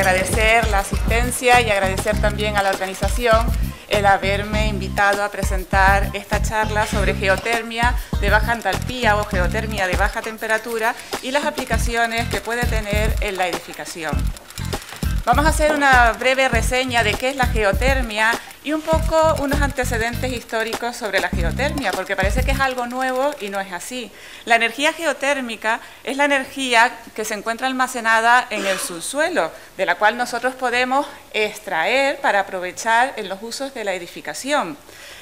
agradecer la asistencia y agradecer también a la organización el haberme invitado a presentar esta charla sobre geotermia de baja entalpía o geotermia de baja temperatura y las aplicaciones que puede tener en la edificación. Vamos a hacer una breve reseña de qué es la geotermia y un poco unos antecedentes históricos sobre la geotermia, porque parece que es algo nuevo y no es así. La energía geotérmica es la energía que se encuentra almacenada en el subsuelo, de la cual nosotros podemos extraer para aprovechar en los usos de la edificación.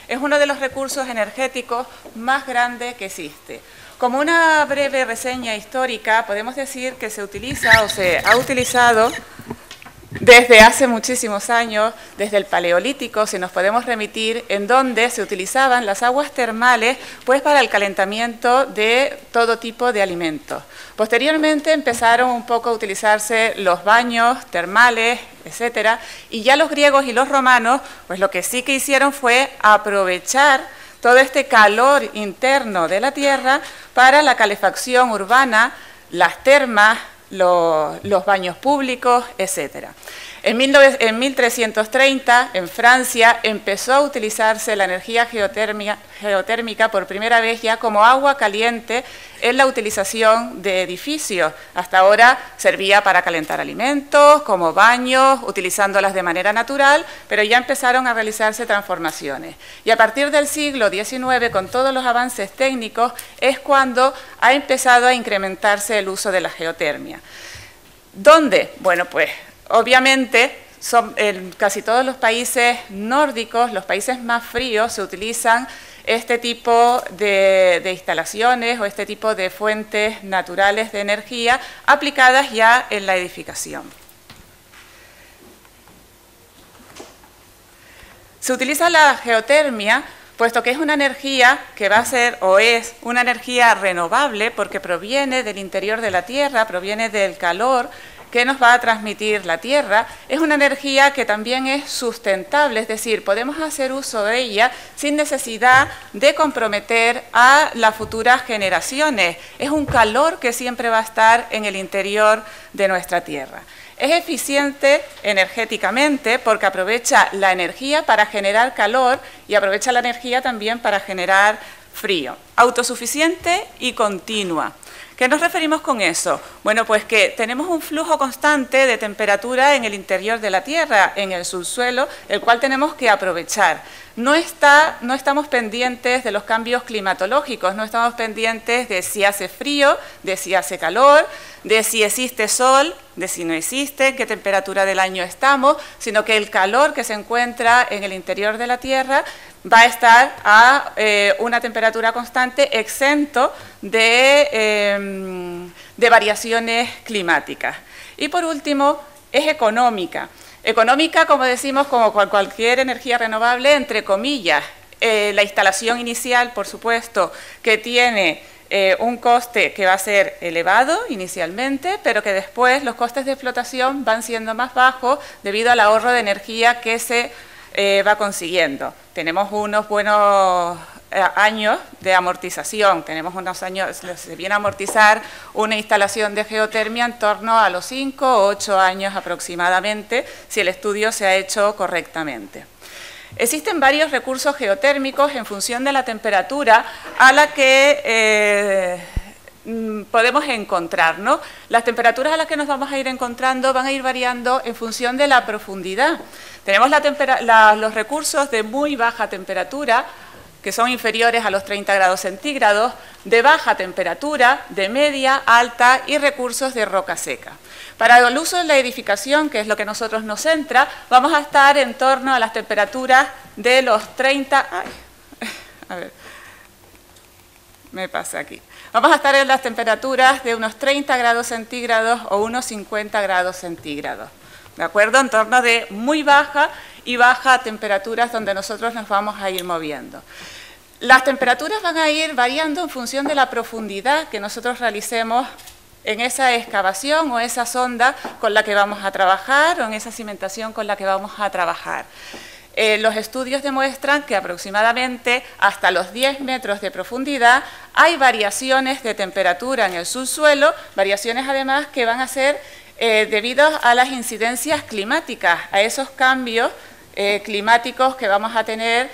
Es uno de los recursos energéticos más grandes que existe. Como una breve reseña histórica, podemos decir que se utiliza o se ha utilizado desde hace muchísimos años, desde el Paleolítico, si nos podemos remitir, en donde se utilizaban las aguas termales pues para el calentamiento de todo tipo de alimentos. Posteriormente empezaron un poco a utilizarse los baños termales, etcétera, y ya los griegos y los romanos, pues lo que sí que hicieron fue aprovechar todo este calor interno de la tierra para la calefacción urbana, las termas, los baños públicos, etc. En 1330, en Francia, empezó a utilizarse la energía geotérmica por primera vez ya como agua caliente en la utilización de edificios. Hasta ahora servía para calentar alimentos, como baños, utilizándolas de manera natural, pero ya empezaron a realizarse transformaciones. Y a partir del siglo XIX, con todos los avances técnicos, es cuando ha empezado a incrementarse el uso de la geotermia. ¿Dónde? Bueno, pues obviamente en casi todos los países nórdicos, los países más fríos, se utilizan este tipo de instalaciones o este tipo de fuentes naturales de energía aplicadas ya en la edificación. Se utiliza la geotermia puesto que es una energía que va a ser o es una energía renovable porque proviene del interior de la Tierra, proviene del calor que nos va a transmitir la Tierra. Es una energía que también es sustentable, es decir, podemos hacer uso de ella sin necesidad de comprometer a las futuras generaciones. Es un calor que siempre va a estar en el interior de nuestra Tierra. Es eficiente energéticamente porque aprovecha la energía para generar calor y aprovecha la energía también para generar frío. Autosuficiente y continua. ¿Qué nos referimos con eso? Bueno, pues que tenemos un flujo constante de temperatura en el interior de la Tierra, en el subsuelo, el cual tenemos que aprovechar. No estamos pendientes de los cambios climatológicos, no estamos pendientes de si hace frío, de si hace calor, de si existe sol, de si no existe, en qué temperatura del año estamos, sino que el calor que se encuentra en el interior de la Tierra va a estar a una temperatura constante exento de variaciones climáticas. Y por último, es económica. Económica, como decimos, como cualquier energía renovable, entre comillas. La instalación inicial, por supuesto, que tiene un coste que va a ser elevado inicialmente, pero que después los costes de explotación van siendo más bajos debido al ahorro de energía que se va consiguiendo. Tenemos unos buenos años de amortización, tenemos unos años, se viene a amortizar una instalación de geotermia en torno a los 5 o 8 años aproximadamente, si el estudio se ha hecho correctamente. Existen varios recursos geotérmicos en función de la temperatura a la que podemos encontrar, ¿no? Las temperaturas a las que nos vamos a ir encontrando van a ir variando en función de la profundidad. Tenemos los recursos de muy baja temperatura, que son inferiores a los 30 grados centígrados, de baja temperatura, de media, alta y recursos de roca seca. Para el uso en la edificación, que es lo que a nosotros nos centra, vamos a estar en torno a las temperaturas de los 30... Ay, a ver, me pasa aquí. Vamos a estar en las temperaturas de unos 30 grados centígrados o unos 50 grados centígrados. ¿De acuerdo? En torno de muy baja y baja temperaturas donde nosotros nos vamos a ir moviendo. Las temperaturas van a ir variando en función de la profundidad que nosotros realicemos en esa excavación o esa sonda con la que vamos a trabajar o en esa cimentación con la que vamos a trabajar. Los estudios demuestran que aproximadamente hasta los 10 metros de profundidad hay variaciones de temperatura en el subsuelo, variaciones además que van a ser debido a las incidencias climáticas, a esos cambios climáticos que vamos a tener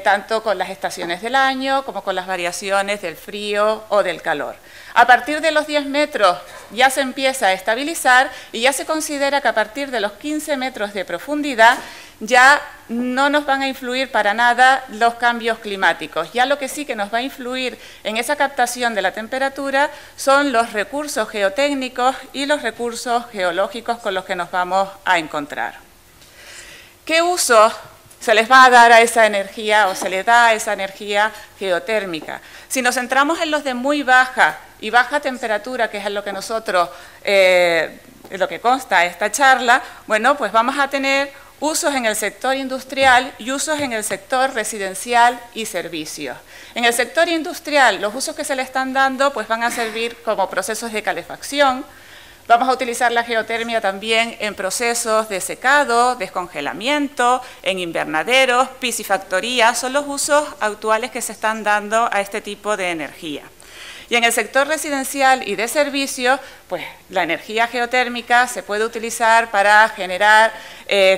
tanto con las estaciones del año como con las variaciones del frío o del calor. A partir de los 10 metros ya se empieza a estabilizar y ya se considera que a partir de los 15 metros de profundidad ya no nos van a influir para nada los cambios climáticos. Ya lo que sí que nos va a influir en esa captación de la temperatura son los recursos geotécnicos y los recursos geológicos con los que nos vamos a encontrar. ¿Qué uso se les va a dar a esa energía o se le da a esa energía geotérmica? Si nos centramos en los de muy baja y baja temperatura, que es en lo que nosotros, en lo que consta esta charla, bueno, pues vamos a tener usos en el sector industrial y usos en el sector residencial y servicios. En el sector industrial, los usos que se le están dando pues van a servir como procesos de calefacción. Vamos a utilizar la geotermia también en procesos de secado, descongelamiento, en invernaderos, piscifactorías, son los usos actuales que se están dando a este tipo de energía. Y en el sector residencial y de servicios, pues la energía geotérmica se puede utilizar para generar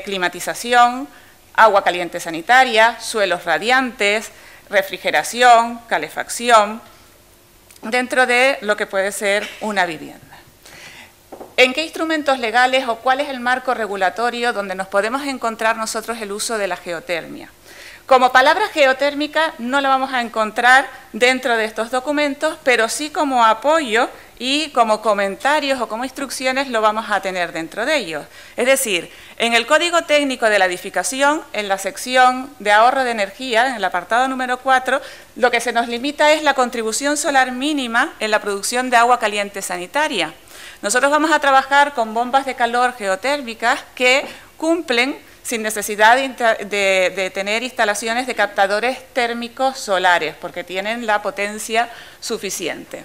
climatización, agua caliente sanitaria, suelos radiantes, refrigeración, calefacción, dentro de lo que puede ser una vivienda. ¿En qué instrumentos legales o cuál es el marco regulatorio donde nos podemos encontrar nosotros el uso de la geotermia? Como palabra geotérmica no la vamos a encontrar dentro de estos documentos, pero sí como apoyo y como comentarios o como instrucciones lo vamos a tener dentro de ellos. Es decir, en el Código Técnico de la Edificación, en la sección de ahorro de energía, en el apartado número 4, lo que se nos limita es la contribución solar mínima en la producción de agua caliente sanitaria. Nosotros vamos a trabajar con bombas de calor geotérmicas que cumplen sin necesidad de tener instalaciones de captadores térmicos solares, porque tienen la potencia suficiente.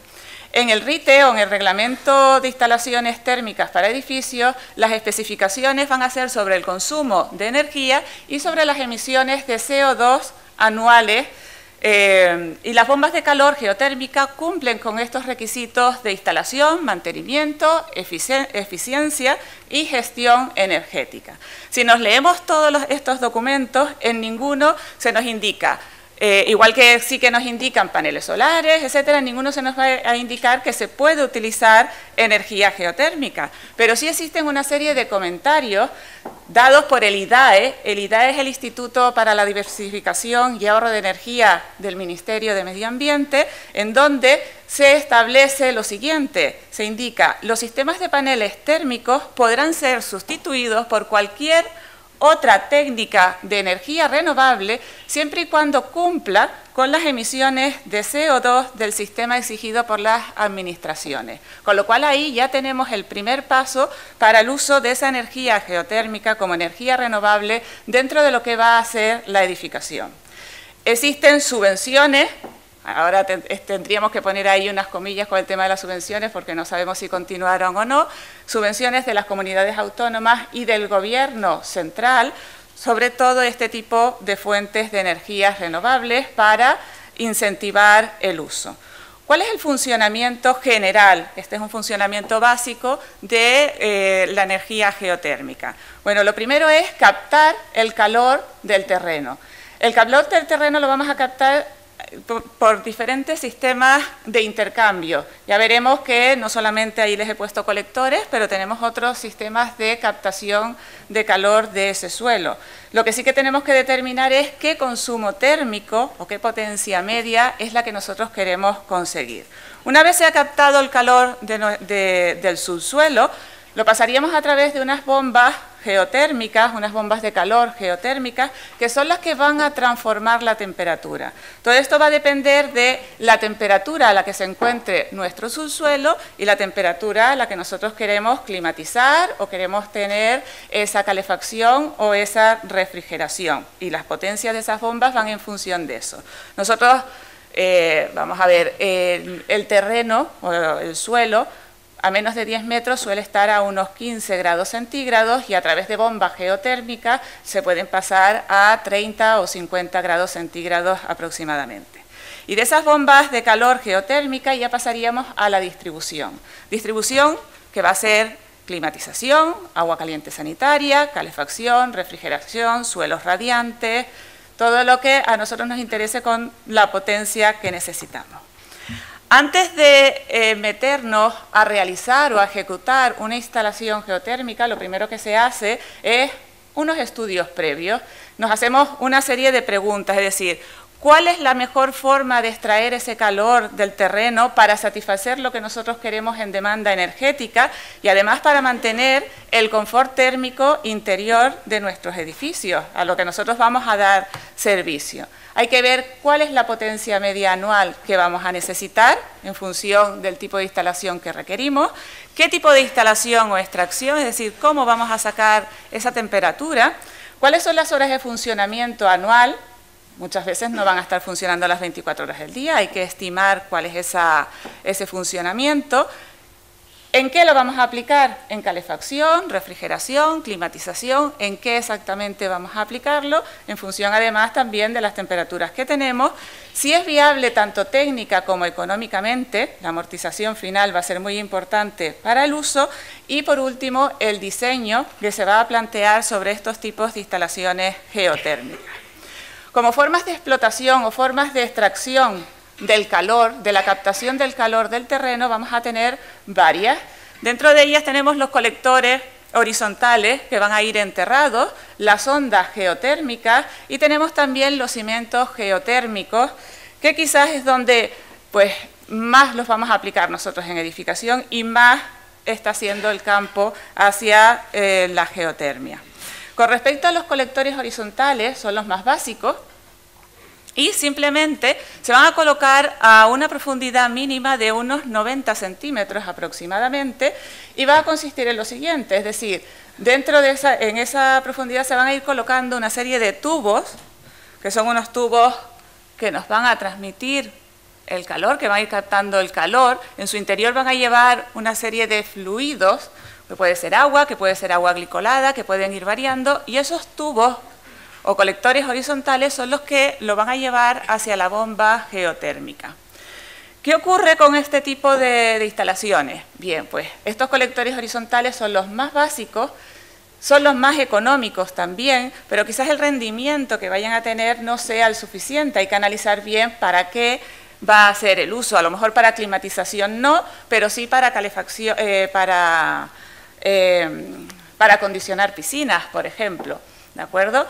En el RITE o en el Reglamento de Instalaciones Térmicas para Edificios, las especificaciones van a ser sobre el consumo de energía y sobre las emisiones de CO2 anuales, y las bombas de calor geotérmica cumplen con estos requisitos de instalación, mantenimiento, eficiencia y gestión energética. Si nos leemos todos estos documentos, en ninguno se nos indica, igual que sí que nos indican paneles solares, etcétera, en ninguno se nos va a indicar que se puede utilizar energía geotérmica, pero sí existen una serie de comentarios dados por el IDAE. El IDAE es el Instituto para la Diversificación y Ahorro de Energía del Ministerio de Medio Ambiente, en donde se establece lo siguiente, se indica: los sistemas de paneles térmicos podrán ser sustituidos por cualquier otra técnica de energía renovable siempre y cuando cumpla con las emisiones de CO2 del sistema exigido por las administraciones. Con lo cual ahí ya tenemos el primer paso para el uso de esa energía geotérmica como energía renovable dentro de lo que va a ser la edificación. Existen subvenciones. Ahora tendríamos que poner ahí unas comillas con el tema de las subvenciones porque no sabemos si continuaron o no. Subvenciones de las comunidades autónomas y del gobierno central, sobre todo este tipo de fuentes de energías renovables para incentivar el uso. ¿Cuál es el funcionamiento general? Este es un funcionamiento básico de la energía geotérmica. Bueno, lo primero es captar el calor del terreno. El calor del terreno lo vamos a captar por diferentes sistemas de intercambio. Ya veremos que no solamente ahí les he puesto colectores, pero tenemos otros sistemas de captación de calor de ese suelo. Lo que sí que tenemos que determinar es qué consumo térmico o qué potencia media es la que nosotros queremos conseguir. Una vez se ha captado el calor del subsuelo, lo pasaríamos a través de unas bombas geotérmicas, unas bombas de calor geotérmicas, que son las que van a transformar la temperatura. Todo esto va a depender de la temperatura a la que se encuentre nuestro subsuelo y la temperatura a la que nosotros queremos climatizar o queremos tener esa calefacción o esa refrigeración. Y las potencias de esas bombas van en función de eso. Nosotros, vamos a ver, el terreno o el suelo, a menos de 10 metros suele estar a unos 15 grados centígrados y a través de bombas geotérmicas se pueden pasar a 30 o 50 grados centígrados aproximadamente. Y de esas bombas de calor geotérmica ya pasaríamos a la distribución. Distribución que va a ser climatización, agua caliente sanitaria, calefacción, refrigeración, suelos radiantes, todo lo que a nosotros nos interese con la potencia que necesitamos. Antes de meternos a realizar o a ejecutar una instalación geotérmica, lo primero que se hace es unos estudios previos. Nos hacemos una serie de preguntas, es decir, ¿cuál es la mejor forma de extraer ese calor del terreno para satisfacer lo que nosotros queremos en demanda energética y además para mantener el confort térmico interior de nuestros edificios, a lo que nosotros vamos a dar servicio? Hay que ver cuál es la potencia media anual que vamos a necesitar en función del tipo de instalación que requerimos, qué tipo de instalación o extracción, es decir, cómo vamos a sacar esa temperatura, cuáles son las horas de funcionamiento anual. Muchas veces no van a estar funcionando las 24 horas del día, hay que estimar cuál es ese funcionamiento. ¿En qué lo vamos a aplicar? En calefacción, refrigeración, climatización, ¿en qué exactamente vamos a aplicarlo? En función además también de las temperaturas que tenemos. Si es viable tanto técnica como económicamente, la amortización final va a ser muy importante para el uso. Y por último, el diseño que se va a plantear sobre estos tipos de instalaciones geotérmicas. Como formas de explotación o formas de extracción del calor, de la captación del calor del terreno, vamos a tener varias. Dentro de ellas tenemos los colectores horizontales que van a ir enterrados, las ondas geotérmicas y tenemos también los cimientos geotérmicos, que quizás es donde pues, más los vamos a aplicar nosotros en edificación y más está siendo el campo hacia la geotermia. Con respecto a los colectores horizontales, son los más básicos y simplemente se van a colocar a una profundidad mínima de unos 90 centímetros aproximadamente y va a consistir en lo siguiente, es decir, en esa profundidad se van a ir colocando una serie de tubos, que son unos tubos que nos van a transmitir el calor, que van a ir captando el calor, en su interior van a llevar una serie de fluidos, que puede ser agua glicolada, que pueden ir variando, y esos tubos o colectores horizontales son los que lo van a llevar hacia la bomba geotérmica. ¿Qué ocurre con este tipo de instalaciones? Bien, pues estos colectores horizontales son los más básicos, son los más económicos también, pero quizás el rendimiento que vayan a tener no sea el suficiente, hay que analizar bien para qué va a ser el uso, a lo mejor para climatización no, pero sí para calefacción, para acondicionar piscinas, por ejemplo, ¿de acuerdo?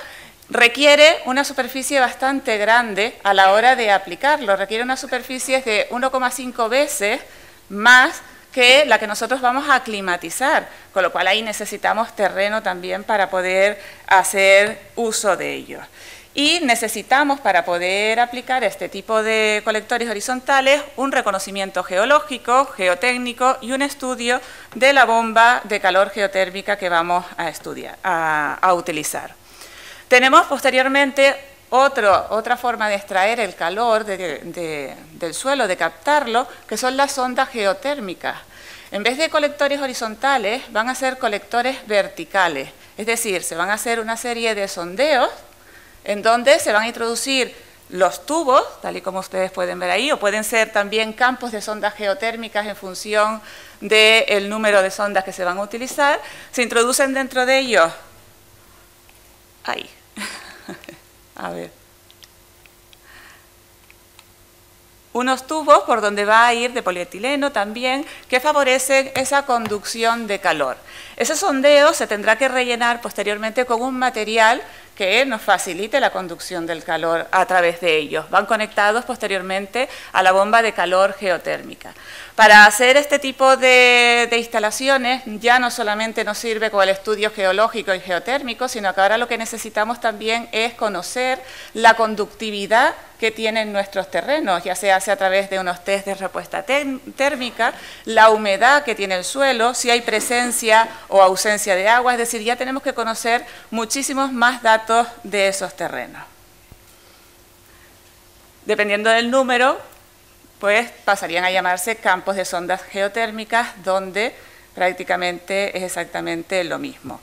Requiere una superficie bastante grande a la hora de aplicarlo, requiere una superficie de 1,5 veces más que la que nosotros vamos a climatizar, con lo cual ahí necesitamos terreno también para poder hacer uso de ellos. Y necesitamos, para poder aplicar este tipo de colectores horizontales, un reconocimiento geológico, geotécnico y un estudio de la bomba de calor geotérmica que vamos a utilizar. Tenemos posteriormente otra forma de extraer el calor del suelo, de captarlo, que son las ondas geotérmicas. En vez de colectores horizontales, van a ser colectores verticales, es decir, se van a hacer una serie de sondeos en donde se van a introducir los tubos, tal y como ustedes pueden ver ahí, o pueden ser también campos de sondas geotérmicas en función del número de sondas que se van a utilizar. Se introducen dentro de ellos, ahí, a ver, unos tubos por donde va a ir de polietileno también, que favorecen esa conducción de calor. Ese sondeo se tendrá que rellenar posteriormente con un material que nos facilite la conducción del calor a través de ellos. Van conectados posteriormente a la bomba de calor geotérmica. Para hacer este tipo de instalaciones ya no solamente nos sirve con el estudio geológico y geotérmico, sino que ahora lo que necesitamos también es conocer la conductividad que tienen nuestros terrenos, ya se hace a través de unos test de respuesta térmica, la humedad que tiene el suelo, si hay presencia o ausencia de agua, es decir, ya tenemos que conocer muchísimos más datos de esos terrenos. Dependiendo del número, pues pasarían a llamarse campos de sondas geotérmicas, donde prácticamente es exactamente lo mismo.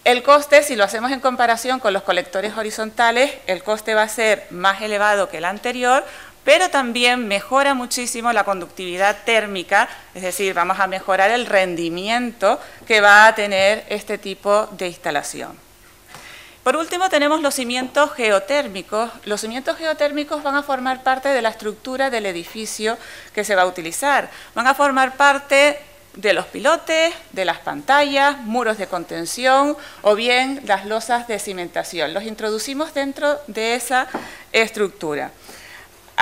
El coste, si lo hacemos en comparación con los colectores horizontales, el coste va a ser más elevado que el anterior, pero también mejora muchísimo la conductividad térmica, es decir, vamos a mejorar el rendimiento que va a tener este tipo de instalación. Por último, tenemos los cimientos geotérmicos. Los cimientos geotérmicos van a formar parte de la estructura del edificio que se va a utilizar. Van a formar parte de los pilotes, de las pantallas, muros de contención o bien las losas de cimentación. Los introducimos dentro de esa estructura.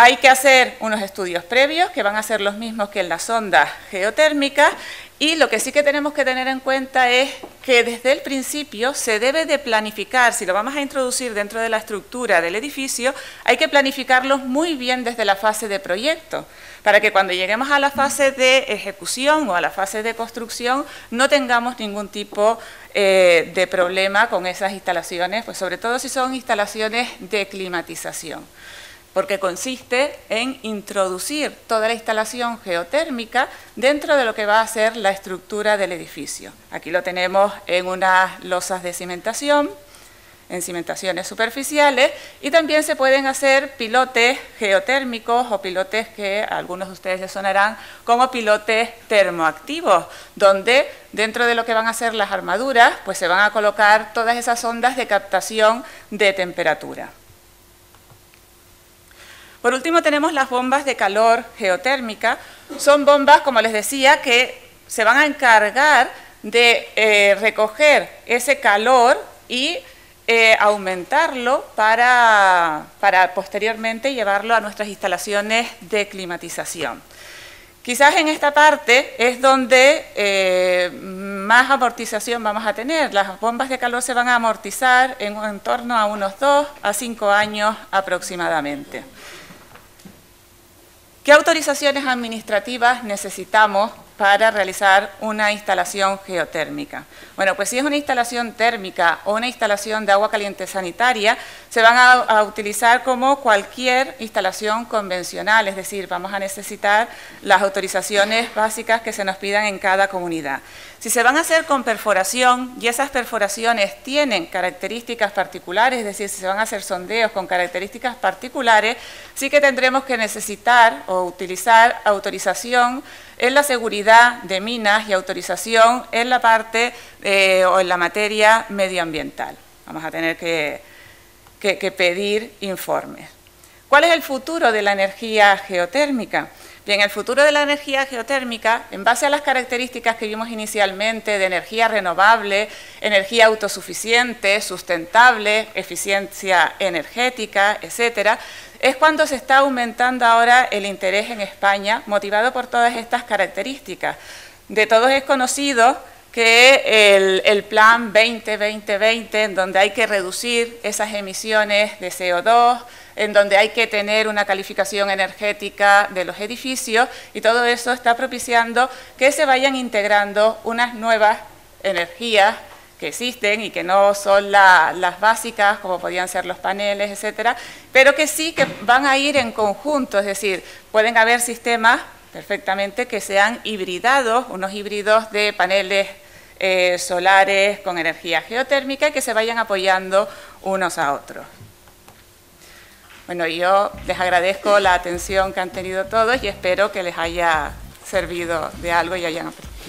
Hay que hacer unos estudios previos que van a ser los mismos que en las sondas geotérmicas y lo que sí que tenemos que tener en cuenta es que desde el principio se debe de planificar, si lo vamos a introducir dentro de la estructura del edificio, hay que planificarlos muy bien desde la fase de proyecto, para que cuando lleguemos a la fase de ejecución o a la fase de construcción no tengamos ningún tipo de problema con esas instalaciones, pues sobre todo si son instalaciones de climatización, porque consiste en introducir toda la instalación geotérmica dentro de lo que va a ser la estructura del edificio. Aquí lo tenemos en unas losas de cimentación, en cimentaciones superficiales, y también se pueden hacer pilotes geotérmicos o pilotes que a algunos de ustedes les sonarán como pilotes termoactivos, donde dentro de lo que van a ser las armaduras, pues se van a colocar todas esas ondas de captación de temperatura. Por último, tenemos las bombas de calor geotérmica. Son bombas, como les decía, que se van a encargar de recoger ese calor y aumentarlo para posteriormente llevarlo a nuestras instalaciones de climatización. Quizás en esta parte es donde más amortización vamos a tener. Las bombas de calor se van a amortizar en torno a unos 2 a 5 años aproximadamente. ¿Qué autorizaciones administrativas necesitamos para realizar una instalación geotérmica? Bueno, pues si es una instalación térmica o una instalación de agua caliente sanitaria, se van a utilizar como cualquier instalación convencional, es decir, vamos a necesitar las autorizaciones básicas que se nos pidan en cada comunidad. Si se van a hacer con perforación y esas perforaciones tienen características particulares, es decir, si se van a hacer sondeos con características particulares, sí que tendremos que necesitar o utilizar autorización en la seguridad de minas y autorización en la parte o en la materia medioambiental. Vamos a tener que pedir informes. ¿Cuál es el futuro de la energía geotérmica? Bien, el futuro de la energía geotérmica, en base a las características que vimos inicialmente de energía renovable, energía autosuficiente, sustentable, eficiencia energética, etcétera, es cuando se está aumentando ahora el interés en España, motivado por todas estas características. De todos es conocido que el Plan 20-20-20, en donde hay que reducir esas emisiones de CO2, en donde hay que tener una calificación energética de los edificios, y todo eso está propiciando que se vayan integrando unas nuevas energías que existen y que no son las básicas, como podían ser los paneles, etcétera, pero que sí que van a ir en conjunto, es decir, pueden haber sistemas perfectamente que sean hibridados, unos híbridos de paneles solares con energía geotérmica y que se vayan apoyando unos a otros. Bueno, yo les agradezco la atención que han tenido todos y espero que les haya servido de algo y hayan aprendido.